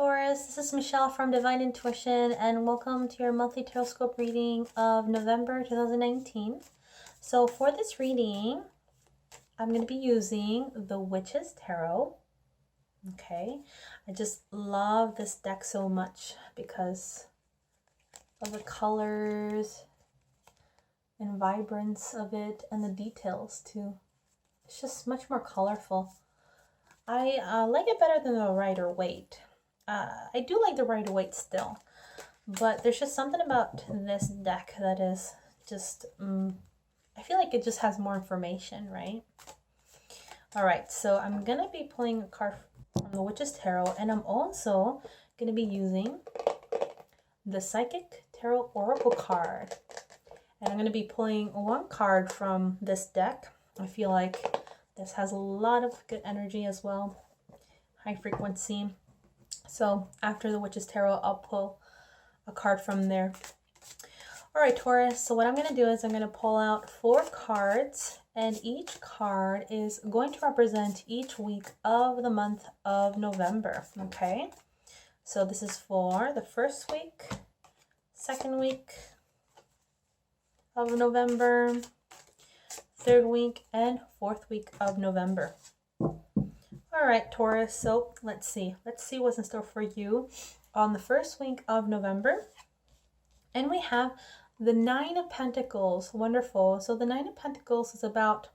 Taurus, this is Michelle from Divine Intuition, and welcome to your monthly Taroscope reading of November 2019. So for this reading, I'm going to be using the Witch's Tarot. Okay, I just love this deck so much because of the colors and vibrance of it and the details too. It's just much more colorful. I like it better than the Rider-Waite. I do like the Rider-Waite still, but there's just something about this deck that is just, I feel like it just has more information, right? All right, so I'm going to be pulling a card from the Witch's Tarot, and I'm also going to be using the Psychic Tarot Oracle card. And I'm going to be pulling one card from this deck. I feel like this has a lot of good energy as well, high frequency. So after the Witch's Tarot, I'll pull a card from there. All right, Taurus, so what I'm going to do is I'm going to pull out 4 cards, and each card is going to represent each week of the month of November, okay? So this is for the first week, second week of November, third week, and fourth week of November. All right, Taurus, so let's see what's in store for you on the first week of November. And we have the Nine of Pentacles. Wonderful. So the Nine of Pentacles is about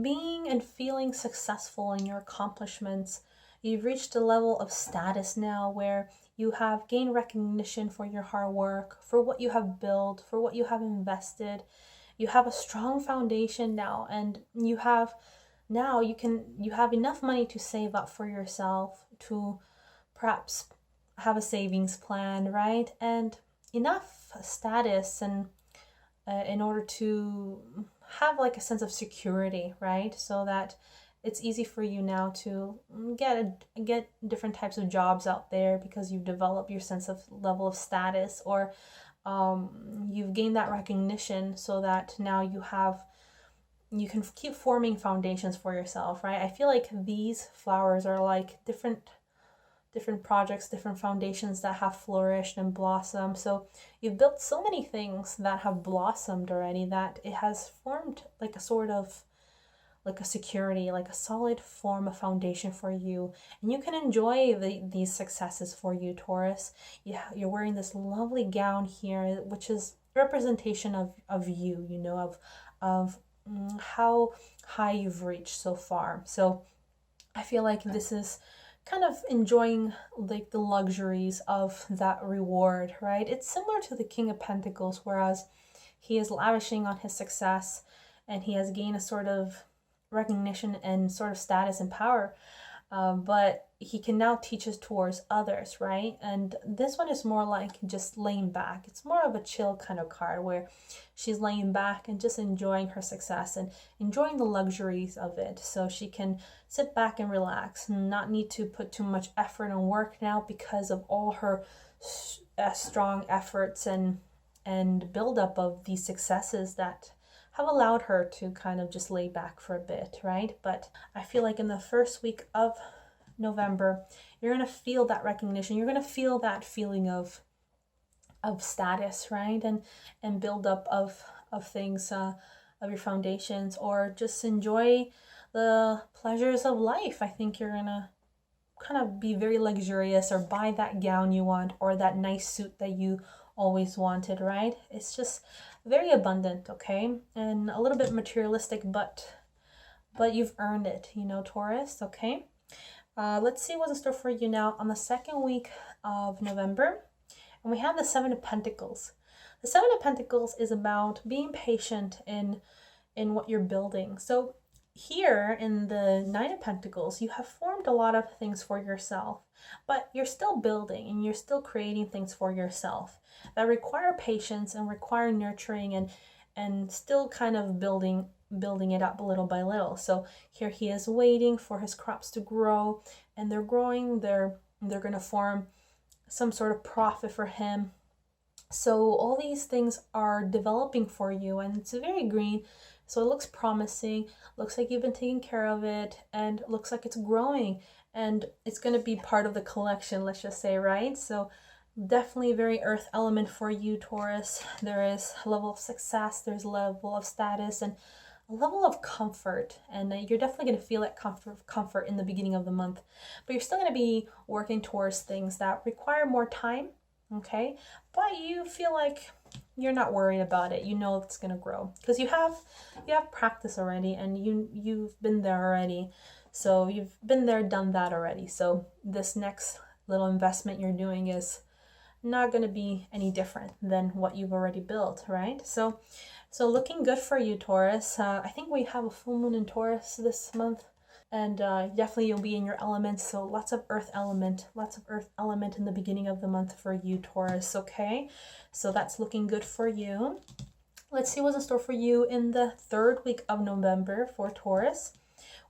being and feeling successful in your accomplishments. You've reached a level of status now where you have gained recognition for your hard work, for what you have built, for what you have invested. You have a strong foundation now, and you have enough money to save up for yourself, to perhaps have a savings plan, right? And enough status and in order to have like a sense of security, right? So that it's easy for you now to get different types of jobs out there because you've developed your sense of level of status, or you've gained that recognition so that now you can keep forming foundations for yourself, right? I feel like these flowers are like different projects, different foundations that have flourished and blossomed. So you've built so many things that have blossomed already that it has formed like a sort of like a security, like a solid form of foundation for you. And you can enjoy these successes for you, Taurus. You're wearing this lovely gown here, which is representation of you, you know, of how high you've reached so far. So I feel like this is kind of enjoying like the luxuries of that reward, right? It's similar to the King of Pentacles, whereas he is lavishing on his success and he has gained a sort of recognition and sort of status and power, but he can now teach us towards others, right? And this one is more like just laying back. It's more of a chill kind of card where she's laying back and just enjoying her success and enjoying the luxuries of it, so she can sit back and relax and not need to put too much effort and work now because of all her strong efforts and buildup of these successes that have allowed her to kind of just lay back for a bit, right? But I feel like in the first week of November, you're going to feel that recognition. You're going to feel that feeling of status, right? And build up of things, of your foundations, or just enjoy the pleasures of life. I think you're going to kind of be very luxurious, or buy that gown you want, or that nice suit that you always wanted, right? It's just very abundant, okay? And a little bit materialistic, but you've earned it, you know, Taurus, okay? Let's see what's in store for you now on the second week of November. And we have the Seven of Pentacles. The Seven of Pentacles is about being patient in what you're building. So here in the Nine of Pentacles, you have formed a lot of things for yourself, but you're still building and you're still creating things for yourself that require patience and require nurturing and still kind of building it up little by little. So here he is waiting for his crops to grow, and they're growing. They're going to form some sort of profit for him. So all these things are developing for you, and it's very green. So it looks promising, looks like you've been taking care of it, and looks like it's growing. and it's going to be part of the collection, let's just say, right? So definitely very earth element for you, Taurus. There is a level of success, there's a level of status, and a level of comfort, and you're definitely going to feel that comfort in the beginning of the month, but you're still going to be working towards things that require more time, okay? But you feel like you're not worried about it. You know it's going to grow because you have practice already, and you've been there already. So you've been there, done that already. So this next little investment you're doing is not going to be any different than what you've already built, right? So looking good for you, Taurus. I think we have a full moon in Taurus this month, and definitely you'll be in your elements. So lots of earth element in the beginning of the month for you, Taurus. Okay, so that's looking good for you. Let's see what's in store for you in the third week of November for Taurus.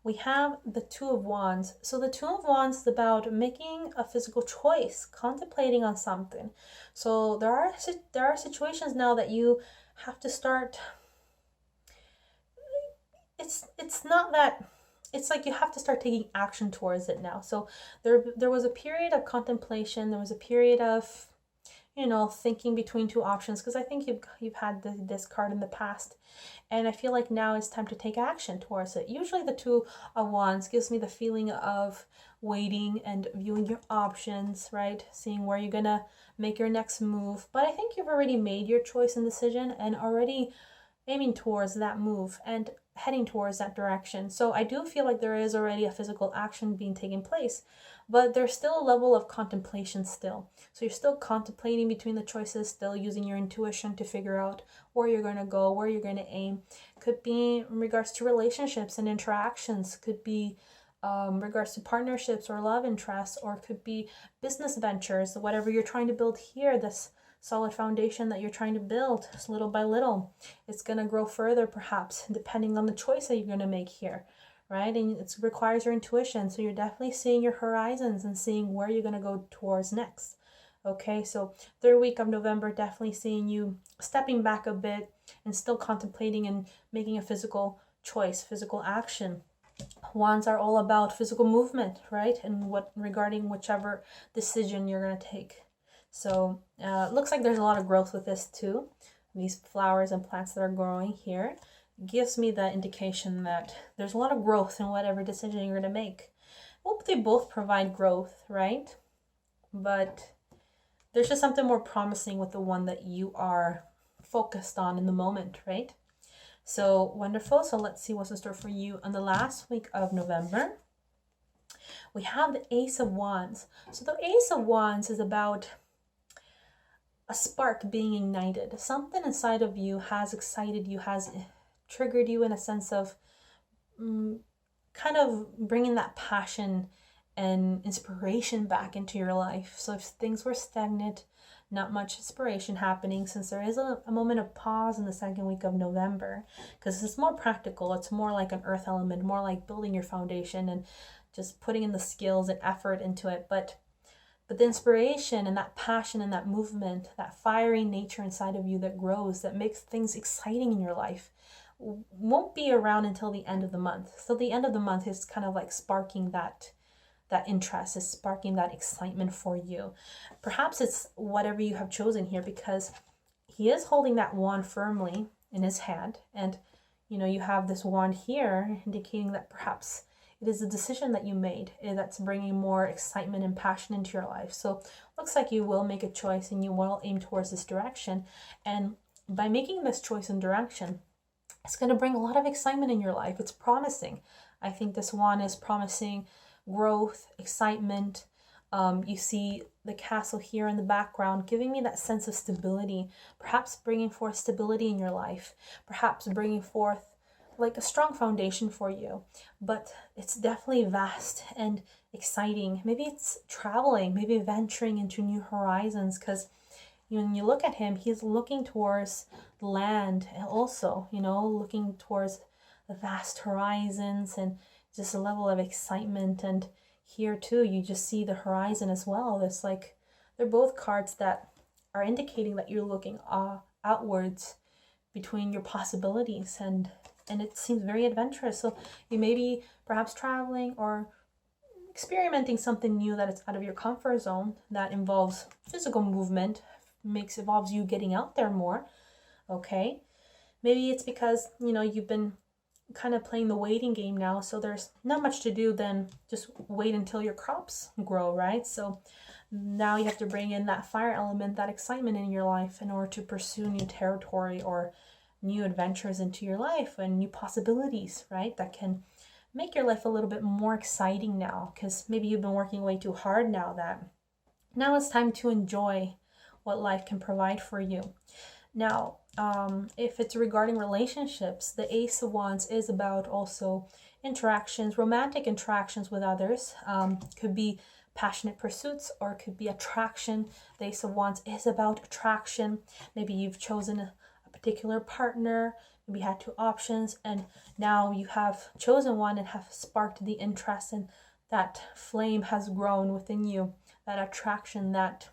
We have the Two of Wands. So the Two of Wands is about making a physical choice, contemplating on something. So there are situations now that you have to start. It's not that, it's like you have to start taking action towards it now. So there was a period of contemplation, there was a period of, you know, thinking between two options, because I think you've had this card in the past, and I feel like now it's time to take action towards it. Usually the Two of Wands gives me the feeling of waiting and viewing your options, right? Seeing where you're gonna make your next move. But I think you've already made your choice and decision and already aiming towards that move and heading towards that direction. So I do feel like there is already a physical action being taken place, but there's still a level of contemplation still. So you're still contemplating between the choices, still using your intuition to figure out where you're going to go, where you're going to aim. Could be in regards to relationships and interactions, could be regards to partnerships or love interests, or could be business ventures, whatever you're trying to build here, this solid foundation that you're trying to build, just little by little. It's going to grow further, perhaps, depending on the choice that you're going to make here, right? And it requires your intuition. So you're definitely seeing your horizons and seeing where you're going to go towards next. Okay, so third week of November, definitely seeing you stepping back a bit and still contemplating and making a physical choice, physical action. Wands are all about physical movement, right? And what regarding whichever decision you're going to take. So looks like there's a lot of growth with this too. These flowers and plants that are growing here gives me that indication that there's a lot of growth in whatever decision you're going to make. Well, they both provide growth, right? But there's just something more promising with the one that you are focused on in the moment, right? So wonderful. So let's see what's in store for you on the last week of November. We have the Ace of Wands. So the Ace of Wands is about a spark being ignited. Something inside of you has excited you, has triggered you in a sense of kind of bringing that passion and inspiration back into your life. So if things were stagnant, not much inspiration happening, since there is a moment of pause in the second week of November, because it's more practical, it's more like an earth element, more like building your foundation and just putting in the skills and effort into it. But the inspiration and that passion and that movement, that fiery nature inside of you that grows, that makes things exciting in your life, won't be around until the end of the month. So the end of the month is kind of like sparking that interest, is sparking that excitement for you. Perhaps it's whatever you have chosen here, because he is holding that wand firmly in his hand, and you know, you have this wand here indicating that perhaps it is a decision that you made that's bringing more excitement and passion into your life. So looks like you will make a choice and you will aim towards this direction. And by making this choice and direction, it's going to bring a lot of excitement in your life. It's promising. I think this wand is promising growth, excitement. You see the castle here in the background, giving me that sense of stability, perhaps bringing forth stability in your life, perhaps bringing forth like a strong foundation for you. But it's definitely vast and exciting. Maybe it's traveling, maybe venturing into new horizons, because when you look at him, he's looking towards the land also, you know, looking towards the vast horizons and just a level of excitement. And here too, you just see the horizon as well. It's like they're both cards that are indicating that you're looking outwards between your possibilities, and it seems very adventurous. So you may be perhaps traveling or experimenting something new that is out of your comfort zone, that involves physical movement, involves you getting out there more. Okay, maybe it's because, you know, you've been kind of playing the waiting game now, so there's not much to do than just wait until your crops grow, right? So now you have to bring in that fire element, that excitement in your life in order to pursue new territory or new adventures into your life and new possibilities, right? That can make your life a little bit more exciting now, because maybe you've been working way too hard now it's time to enjoy what life can provide for you. Now, if it's regarding relationships, the Ace of Wands is about also interactions, romantic interactions with others. Could be passionate pursuits, or it could be attraction. The Ace of Wands is about attraction. Maybe you've chosen a particular partner, maybe you had two options, and now you have chosen one and have sparked the interest, and that flame has grown within you, that attraction, that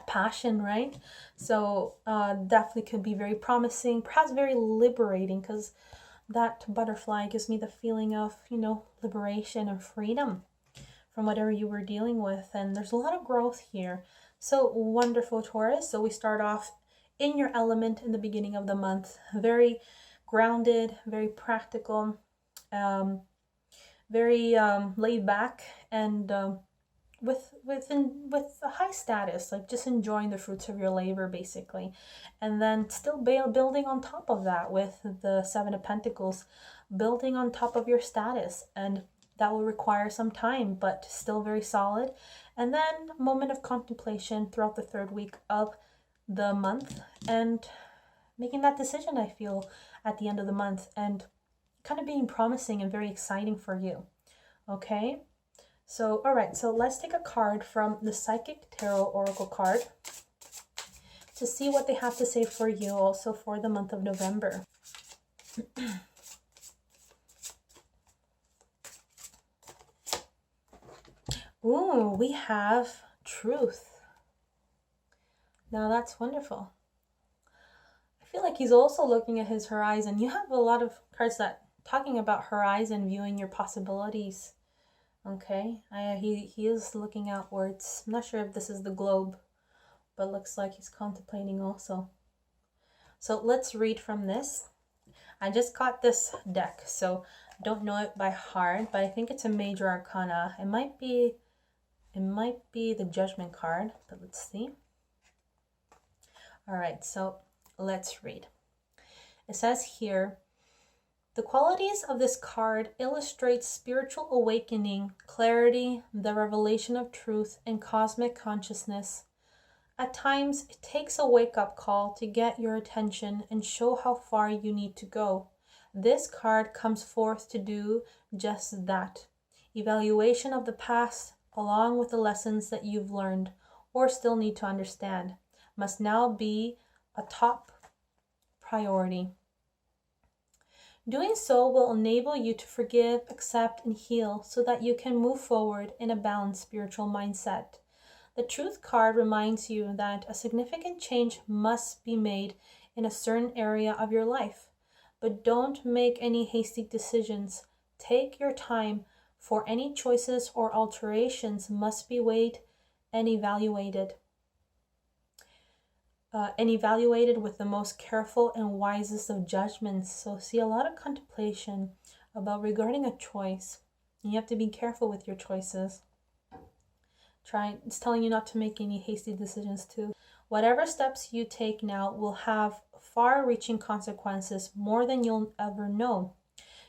passion, right? So definitely could be very promising, perhaps very liberating, because that butterfly gives me the feeling of, you know, liberation and freedom from whatever you were dealing with. And there's a lot of growth here. So wonderful, Taurus. So we start off in your element in the beginning of the month, very grounded, very practical, very laid back, and with a high status, like just enjoying the fruits of your labor, basically. And then still building on top of that with the Seven of Pentacles, building on top of your status, and that will require some time, but still very solid. And then a moment of contemplation throughout the third week of the month, and making that decision, I feel, at the end of the month, and kind of being promising and very exciting for you. Okay, so all right, so let's take a card from the Psychic Tarot Oracle card to see what they have to say for you also for the month of November. Ooh, we have Truth. Now that's wonderful. I feel like he's also looking at his horizon. You have a lot of cards that talking about horizon, viewing your possibilities. Okay, he is looking outwards. I'm not sure if this is the globe, but looks like he's contemplating also. So let's read from this. I just got this deck, so don't know it by heart, but I think it's a major arcana. It might be the Judgment card, but let's see. All right, so let's read. It says here, the qualities of this card illustrate spiritual awakening, clarity, the revelation of truth, and cosmic consciousness. At times, it takes a wake-up call to get your attention and show how far you need to go. This card comes forth to do just that. Evaluation of the past, along with the lessons that you've learned or still need to understand, must now be a top priority. Doing so will enable you to forgive, accept, and heal so that you can move forward in a balanced spiritual mindset. The Truth card reminds you that a significant change must be made in a certain area of your life, but don't make any hasty decisions. Take your time, for any choices or alterations must be weighed and evaluated. With the most careful and wisest of judgments. So see a lot of contemplation about regarding a choice. And you have to be careful with your choices. It's telling you not to make any hasty decisions too. Whatever steps you take now will have far-reaching consequences, more than you'll ever know.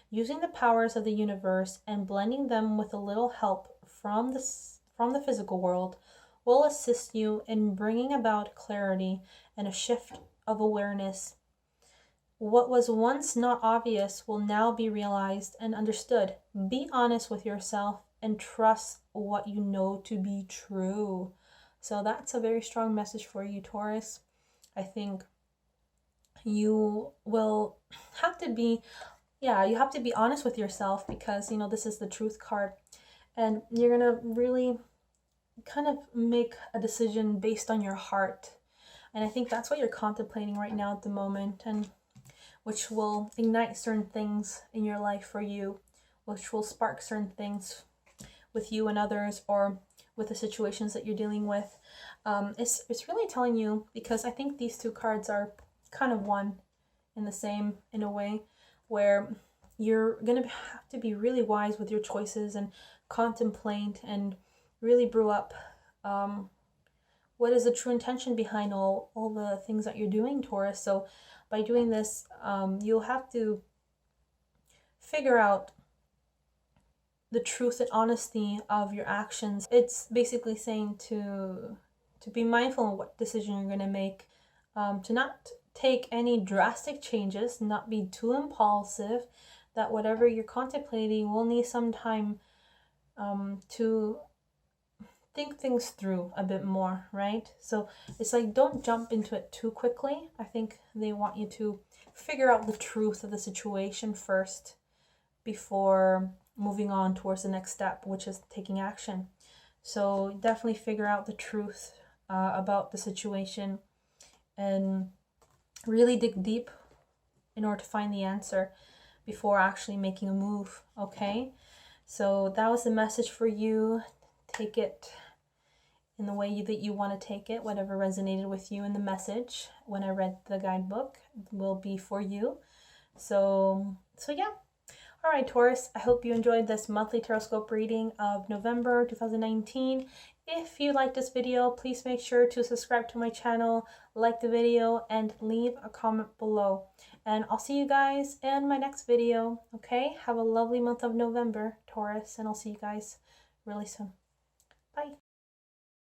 Using the powers of the universe and blending them with a little help from the physical world will assist you in bringing about clarity and a shift of awareness. What was once not obvious will now be realized and understood. Be honest with yourself and trust what you know to be true. So that's a very strong message for you, Taurus. I think you will have to be, you have to be honest with yourself, because, you know, this is the Truth card, and you're going to really kind of make a decision based on your heart. And I think that's what you're contemplating right now at the moment, and which will ignite certain things in your life for you, which will spark certain things with you and others, or with the situations that you're dealing with. It's really telling you, because I think these two cards are kind of one in the same, in a way, where you're going to have to be really wise with your choices and contemplate and really brew up what is the true intention behind all the things that you're doing, Taurus. So by doing this, you'll have to figure out the truth and honesty of your actions. It's basically saying to be mindful of what decision you're going to make, to not take any drastic changes, not be too impulsive, that whatever you're contemplating will need some time to think things through a bit more, right? So it's like, don't jump into it too quickly. I think they want you to figure out the truth of the situation first before moving on towards the next step, which is taking action. So definitely figure out the truth about the situation and really dig deep in order to find the answer before actually making a move, okay? So that was the message for you. Take it in the way that you want to take it. Whatever resonated with you in the message when I read the guidebook will be for you. So yeah. All right, Taurus, I hope you enjoyed this monthly Tauroscope reading of November 2019. If you like this video, please make sure to subscribe to my channel, like the video, and leave a comment below. And I'll see you guys in my next video, okay? Have a lovely month of November, Taurus, and I'll see you guys really soon. Bye.